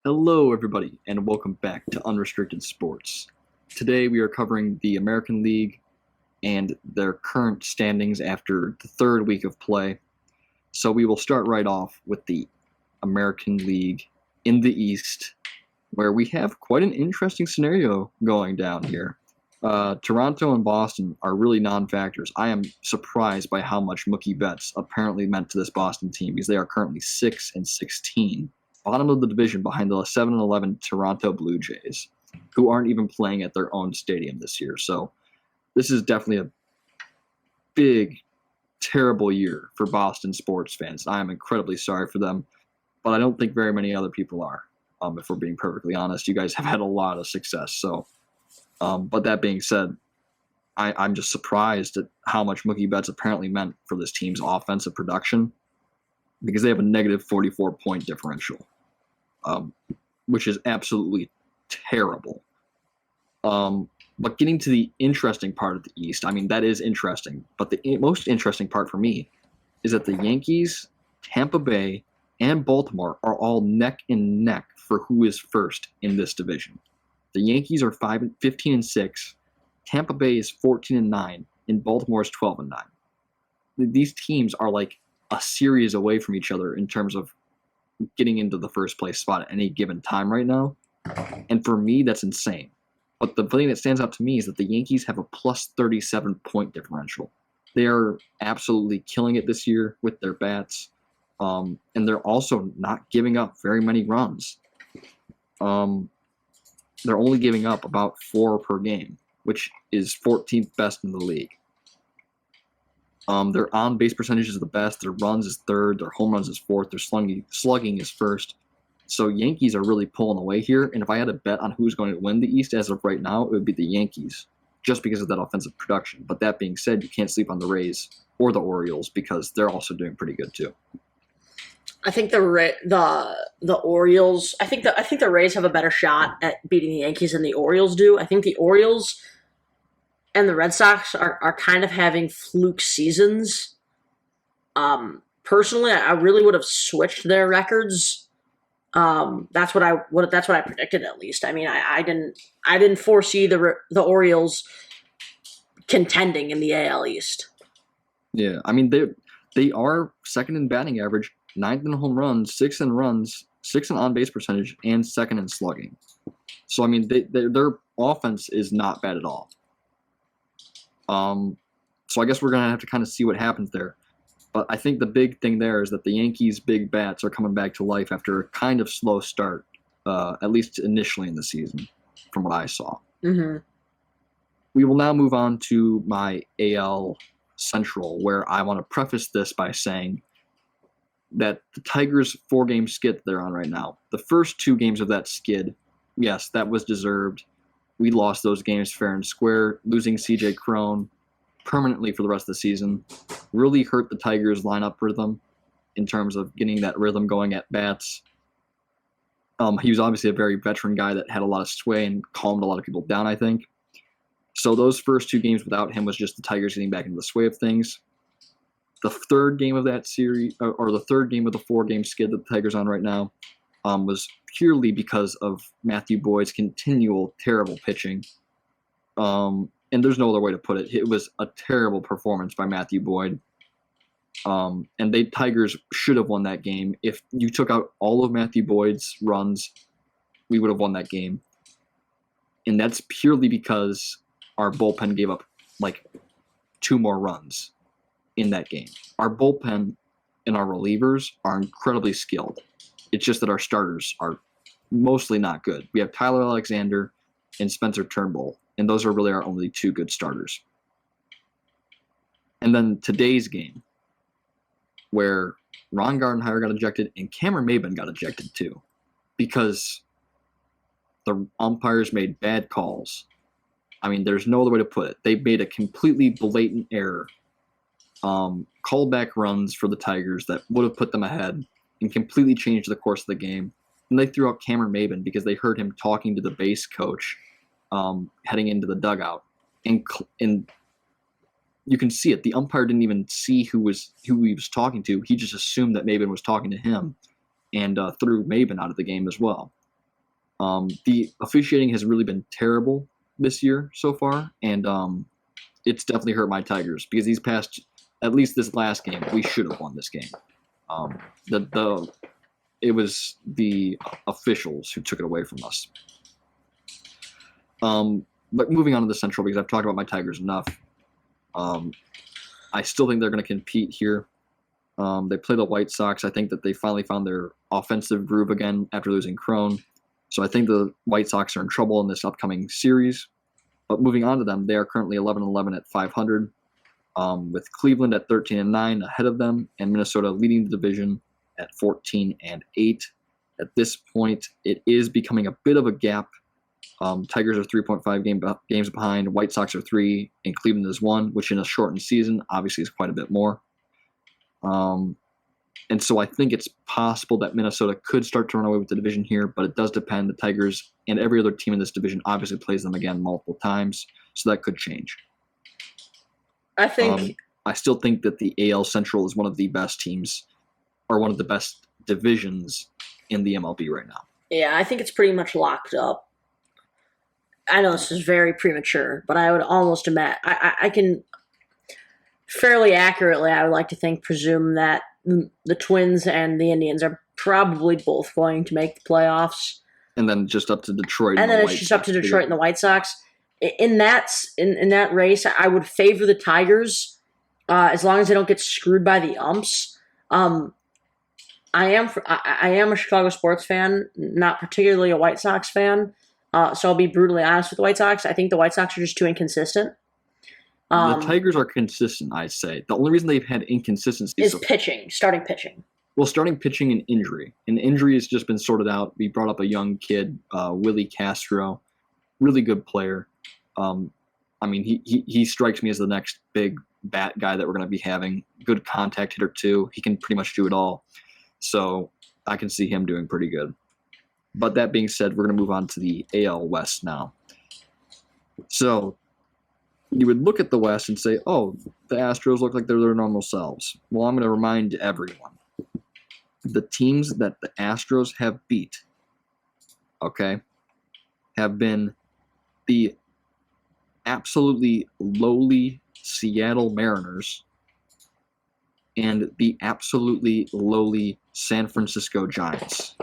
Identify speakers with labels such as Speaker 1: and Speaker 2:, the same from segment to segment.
Speaker 1: Hello, everybody, and welcome back to Unrestricted Sports. Today we are covering the American League and their current standings after the third week of play. So we will start right off with the American League in the East, where we have quite an interesting scenario going down here. Toronto and Boston are really non-factors. I am surprised by how much Mookie Betts apparently meant to this Boston team because they are currently 6-16. Bottom of the division behind the 7-11 Toronto Blue Jays, who aren't even playing at their own stadium this year. So this is definitely a big, terrible year for Boston sports fans. I am incredibly sorry for them, but I don't think very many other people are. If we're being perfectly honest, you guys have had a lot of success. So, but that being said, I'm just surprised at how much Mookie Betts apparently meant for this team's offensive production because they have a negative 44-point differential. Which is absolutely terrible. But getting to the interesting part of the East, I mean, that is interesting. But the most interesting part for me is that the Yankees, Tampa Bay, and Baltimore are all neck and neck for who is first in this division. The Yankees are 15-6, Tampa Bay is 14-9, and Baltimore is 12-9. These teams are like a series away from each other in terms of getting into the first place spot at any given time right now. And for me, that's insane. But the thing that stands out to me is that the Yankees have a plus 37-point differential. They are absolutely killing it this year with their bats. And they're also not giving up very many runs. They're only giving up about 4 per game, which is 14th best in the league. Their on-base percentage is the best. Their runs is third. Their home runs is fourth. Their slugging is first. So Yankees are really pulling away here. And if I had to bet on who's going to win the East as of right now, it would be the Yankees, just because of that offensive production. But that being said, you can't sleep on the Rays or the Orioles because they're also doing pretty good too.
Speaker 2: I think the Orioles. I think the Rays have a better shot at beating the Yankees than the Orioles do. I think the Orioles and the Red Sox are kind of having fluke seasons. Personally, I really would have switched their records. That's what I predicted at least. I mean, I didn't foresee the Orioles contending in the AL East.
Speaker 1: Yeah, I mean they are second in batting average, ninth in home runs, sixth in runs, sixth in on base percentage, and second in slugging. So I mean their offense is not bad at all. So I guess we're gonna have to kind of see what happens there. But I think the big thing there is that the Yankees' big bats are coming back to life after a kind of slow start, at least initially in the season, from what I saw.
Speaker 2: Mm-hmm.
Speaker 1: We will now move on to my AL Central, where I want to preface this by saying that the Tigers' 4-game skid they're on right now, the first 2 games of that skid, yes, that was deserved. We lost those games fair and square. Losing C.J. Cron permanently for the rest of the season really hurt the Tigers' lineup rhythm in terms of getting that rhythm going at bats. He was obviously a very veteran guy that had a lot of sway and calmed a lot of people down, I think. So those first 2 games without him was just the Tigers getting back into the sway of things. The third game of that series, or the third game of the 4-game skid that the Tigers are on right now, was purely because of Matthew Boyd's continual terrible pitching. And there's no other way to put it. It was a terrible performance by Matthew Boyd. And the Tigers should have won that game. If you took out all of Matthew Boyd's runs, we would have won that game. And that's purely because our bullpen gave up like 2 more runs in that game. Our bullpen and our relievers are incredibly skilled. It's just that our starters are mostly not good. We have Tyler Alexander and Spencer Turnbull, and those are really our only 2 good starters. And then today's game, where Ron Gardenhire got ejected and Cameron Maybin got ejected too, because the umpires made bad calls. I mean, there's no other way to put it. They made a completely blatant error. Called back runs for the Tigers that would have put them ahead and completely changed the course of the game. And they threw out Cameron Maybin because they heard him talking to the base coach heading into the dugout. And you can see it. The umpire didn't even see who he was talking to. He just assumed that Maybin was talking to him and threw Maybin out of the game as well. The officiating has really been terrible this year so far, and it's definitely hurt my Tigers because at least this last game, we should have won this game. It was the officials who took it away from us. But moving on to the Central, because I've talked about my Tigers enough, I still think they're going to compete here. They play the White Sox. I think that they finally found their offensive groove again after losing Crone. So I think the White Sox are in trouble in this upcoming series. But moving on to them, they are currently 11-11 at 500, with Cleveland at 13-9 ahead of them, and Minnesota leading the division at 14-8. At this point, it is becoming a bit of a gap. Tigers are 3.5 games behind. White Sox are 3, and Cleveland is 1, which in a shortened season obviously is quite a bit more. And so I think it's possible that Minnesota could start to run away with the division here, but it does depend. The Tigers and every other team in this division obviously plays them again multiple times, so that could change. I still think that the AL Central is one of the best teams, or one of the best divisions in the MLB right now.
Speaker 2: Yeah, I think it's pretty much locked up. I know this is very premature, but I would almost imagine I can fairly accurately, I would like to think, presume that the Twins and the Indians are probably both going to make the playoffs.
Speaker 1: And then just up to Detroit.
Speaker 2: And then it's just up to Detroit and the White Sox. In that race, I would favor the Tigers as long as they don't get screwed by the umps. I am a Chicago sports fan, not particularly a White Sox fan. So I'll be brutally honest with the White Sox. I think the White Sox are just too inconsistent.
Speaker 1: The Tigers are consistent, I say. The only reason they've had inconsistency
Speaker 2: is starting pitching.
Speaker 1: Well, starting pitching and injury. And injury has just been sorted out. We brought up a young kid, Willie Castro, really good player. He strikes me as the next big bat guy that we're going to be having. Good contact hitter, too. He can pretty much do it all. So I can see him doing pretty good. But that being said, we're going to move on to the AL West now. So you would look at the West and say, oh, the Astros look like they're their normal selves. Well, I'm going to remind everyone. The teams that the Astros have beat, okay, have been the absolutely lowly Seattle Mariners and the absolutely lowly San Francisco Giants.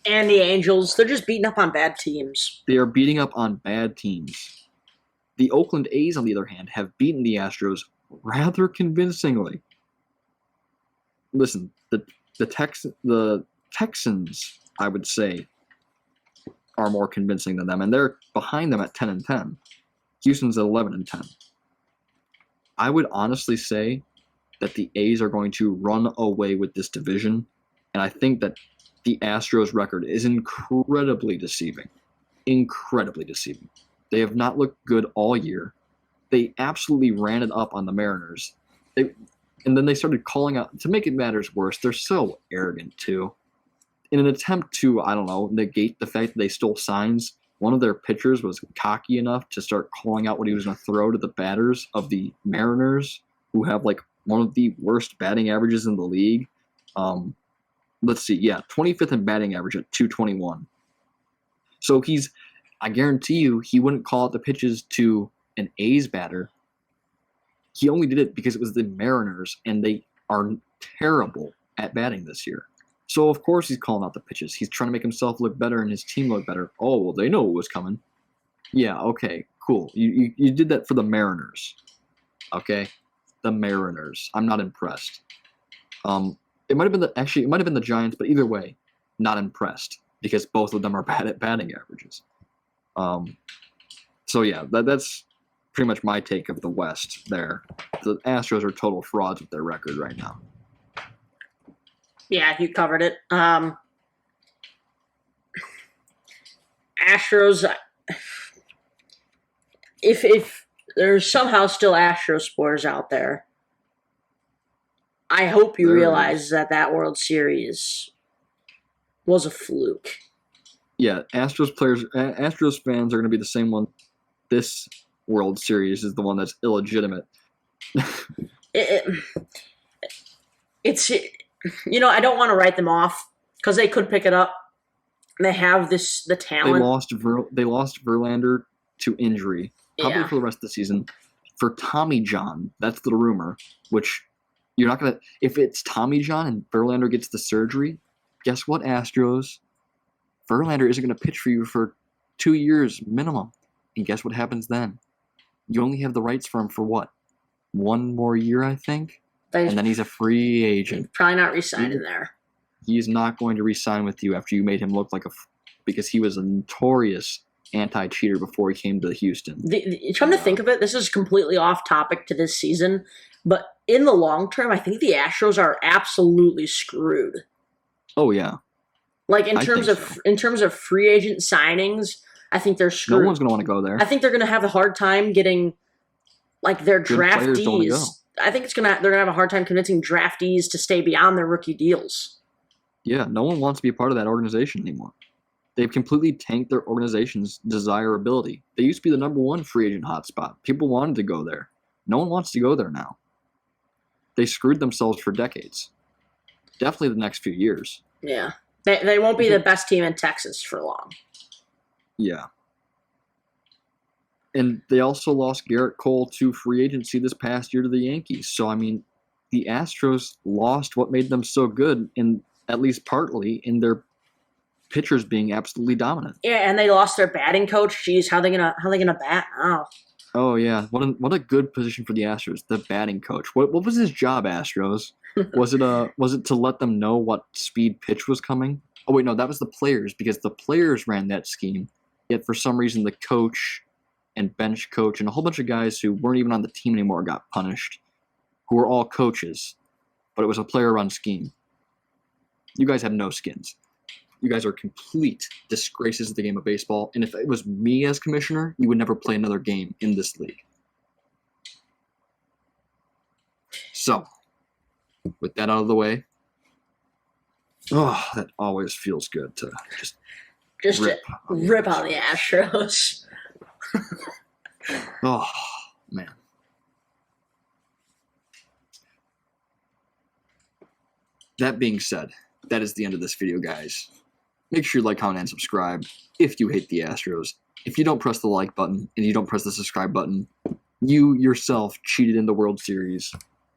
Speaker 2: And the Angels. They're just beating up on bad teams.
Speaker 1: They are beating up on bad teams. The Oakland A's, on the other hand, have beaten the Astros rather convincingly. Listen, the Texans, I would say, are more convincing than them, and they're behind them at 10-10. Houston's at 11-10. I would honestly say that the A's are going to run away with this division, and I think that the Astros' record is incredibly deceiving. Incredibly deceiving. They have not looked good all year. They absolutely ran it up on the Mariners. And then they started calling out, to make it matters worse, they're so arrogant too. In an attempt to, negate the fact that they stole signs, one of their pitchers was cocky enough to start calling out what he was going to throw to the batters of the Mariners, who have one of the worst batting averages in the league. Let's see, 25th in batting average at .221. So I guarantee you, he wouldn't call out the pitches to an A's batter. He only did it because it was the Mariners, and they are terrible at batting this year. So, of course, he's calling out the pitches. He's trying to make himself look better and his team look better. Oh, well, they know what was coming. Yeah, okay, cool. You did that for the Mariners. Okay? The Mariners. I'm not impressed. It might have been the Giants, but either way, not impressed because both of them are bad at batting averages. That's pretty much my take of the West there. The Astros are total frauds with their record right now.
Speaker 2: Yeah, you covered it. Astros, if there's somehow still Astros supporters out there, I hope you realize that World Series was a fluke.
Speaker 1: Yeah, Astros fans are going to be the same one. This World Series is the one that's illegitimate.
Speaker 2: It's I don't want to write them off because they could pick it up. They have the
Speaker 1: They
Speaker 2: talent.
Speaker 1: lost Verlander to injury, probably
Speaker 2: Yeah.
Speaker 1: for the rest of the season. For Tommy John, that's the rumor. Which you're not gonna. If it's Tommy John and Verlander gets the surgery, guess what, Astros? Verlander isn't gonna pitch for you for 2 years minimum, and guess what happens then? You only have the rights for him for what? 1 more year, I think, and then he's a free agent.
Speaker 2: Probably not re-signing there.
Speaker 1: He's not going to re-sign with you after you made him look like because he was a notorious anti-cheater before he came to Houston.
Speaker 2: Come to think of it, this is completely off topic to this season, but in the long term, I think the Astros are absolutely screwed.
Speaker 1: Oh yeah.
Speaker 2: Like in terms of free agent signings, I think they're screwed.
Speaker 1: No one's going to want to go there.
Speaker 2: I think they're going to have a hard time getting like their draftees. I think they're going to have a hard time convincing draftees to stay beyond their rookie deals.
Speaker 1: Yeah, no one wants to be a part of that organization anymore. They've completely tanked their organization's desirability. They used to be the number 1 free agent hotspot. People wanted to go there. No one wants to go there now. They screwed themselves for decades. Definitely the next few years.
Speaker 2: Yeah. They won't be the best team in Texas for long.
Speaker 1: Yeah. And they also lost Garrett Cole to free agency this past year to the Yankees. So, I mean, the Astros lost what made them so good, at least partly, in their pitchers being absolutely dominant.
Speaker 2: Yeah, and they lost their batting coach. Jeez, how they gonna bat now?
Speaker 1: Oh yeah, what a good position for the Astros, the batting coach. What was his job, Astros? Was it to let them know what speed pitch was coming? Oh wait, no, that was the players, because the players ran that scheme. Yet for some reason the coach and bench coach and a whole bunch of guys who weren't even on the team anymore got punished, who were all coaches, but it was a player-run scheme. You guys have no skins. You guys are complete disgraces of the game of baseball. And if it was me as commissioner, you would never play another game in this league. So, with that out of the way, that always feels good to just rip
Speaker 2: on the Astros.
Speaker 1: Oh, man. That being said, that is the end of this video, guys. Make sure you like, comment, and subscribe if you hate the Astros. If you don't press the like button and you don't press the subscribe button, you yourself cheated in the World Series,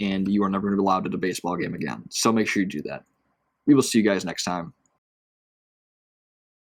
Speaker 1: and you are never going to be allowed to a baseball game again. So make sure you do that. We will see you guys next time.